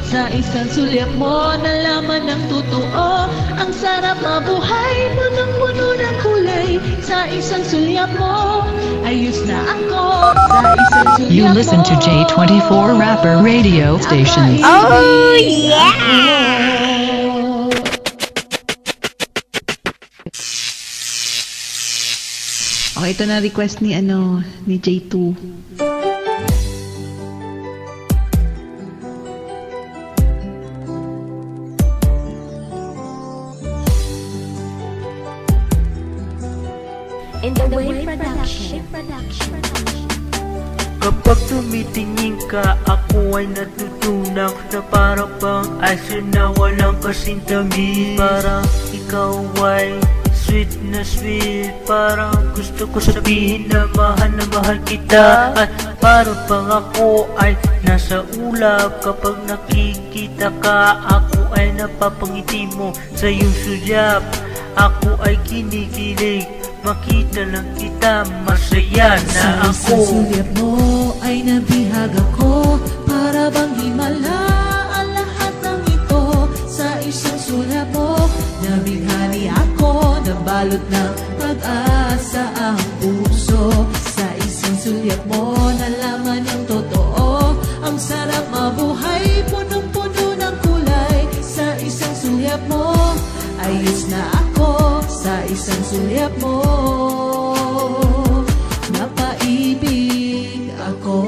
Sa isang sulyap mo, nalaman ng totoo. Ang sarap mabuhay, punong-puno ng kulay. Sa isang sulyap mo, ayos na ako. Sa isang sulyap mo, you listen to J24 Rapper Radio Station. Oh yeah! Okay, ito na request ni J2. In the way production. Kapag tumitingin ka, ako ay natutunaw na para bang aso na walang kasing tamis. Parang ikaw ay sweet na sweet. Parang gusto ko sabihin na mahal kita. At para bang ako ay nasa ulap. Kapag nakikita ka, ako ay napapangiti mo sa iyong sulyap. Ako ay kinikilig, makita lang kita, masaya na ako. Sa isang sulyap mo ay nabihag ako. Para bang himala ang lahat ng ito. Sa isang sulyap mo, nabighani ako. Nabalot ng pag-asa ang puso. Sa isang sulyap mo, nalaman ang totoo. Ang sarap mabuhay, punong-puno ng kulay. Sa isang sulyap mo, ayos na ako. Sa isang sulyap mo, napaibig ako.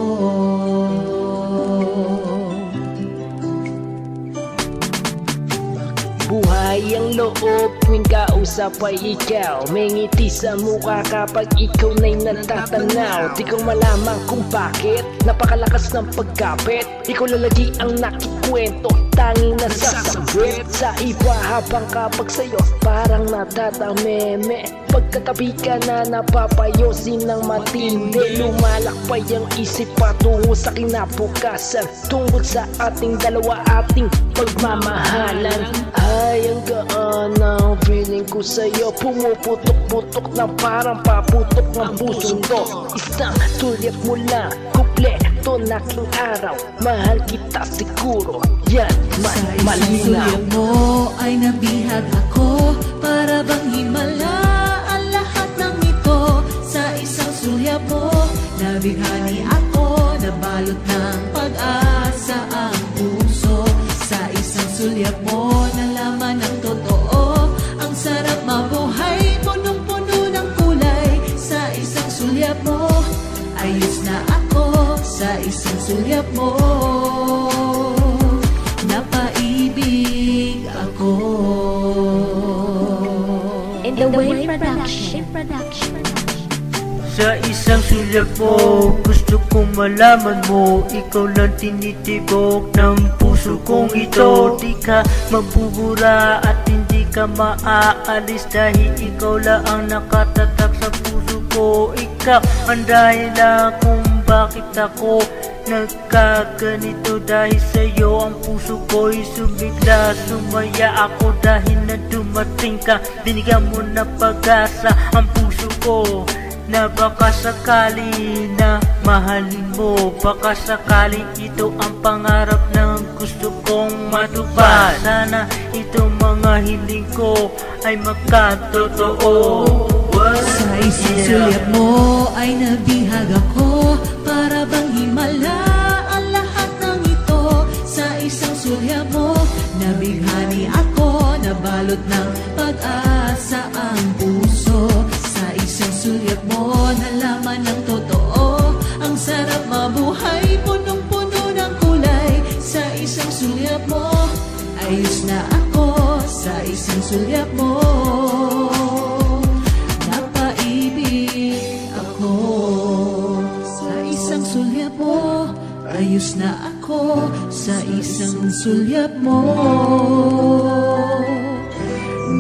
Buhay ang loob tuwing kausap ay ikaw. May ngiti sa mukha kapag ikaw na'y natatanaw. Di ko malaman kung bakit napakalakas ng pagkapit. Ikaw lalagi ang nakikwento, tanging nasasabit. Sa iba habang kapag sa'yo parang natatameme. Pagkatabi ka na napapayosin ng matindi. Lumalakbay ang isip patungo sa kinabukasan. Tungkol sa ating dalawa, ating pagmamahalan. Ay, ang gaan ang feeling ko sa'yo. Pumuputok-putok na parang paputok ng pusong to. Isang sulyap mo lang, kumpleto na aking araw. Mahal kita siguro, yan, malinaw. Sa isang sulyap mo ay nabihag ako. Para bang himala ang lahat ng ito. Sa isang sulyap mo, nabighani ako. Nabalot ng pag-asa ang puso. Sa isang sulyap mo, nalaman ang totoo. Ang sarap mabuhay, punong-puno ng kulay. Sa isang sulyap mo, ayos na ako. Sa isang sulyap mo, napaibig ako. In the way production. Sa isang sulyap mo, gusto kong malaman mo. Ikaw lang tinitibok ng puso kong ito. Di ka mabubura at hindi ka maaalis. Dahil ikaw lang ang nakatatak sa puso ko. Ikaw ang dahilan kung bakit ako nagkaganito. Dahil sa'yo ang puso ko'y sumigla. Sumaya ako dahil na dumating ka. Binigyan mo na pag-asa ang puso ko. Na baka sakali na mahalin mo. Baka sakali ito ang pangarap ng gusto kong matupad. Sana itong mga hiling ko ay magkatotoo. Sa isang sulyap mo ay nabihag ako. Para bang himala ang lahat ng ito. Sa isang sulyap mo, nabighani ako. Nabalot ng pag-asa ang puso. Sa isang sulyap mo, nalaman ng totoo. Ang sarap mabuhay, punong-puno ng kulay. Sa isang sulyap mo, ayos na ako. Sa isang sulyap mo, napaibig ako. Sa isang sulyap mo, ayos na ako. Sa isang sulyap mo,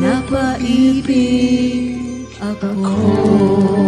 napaibig ako.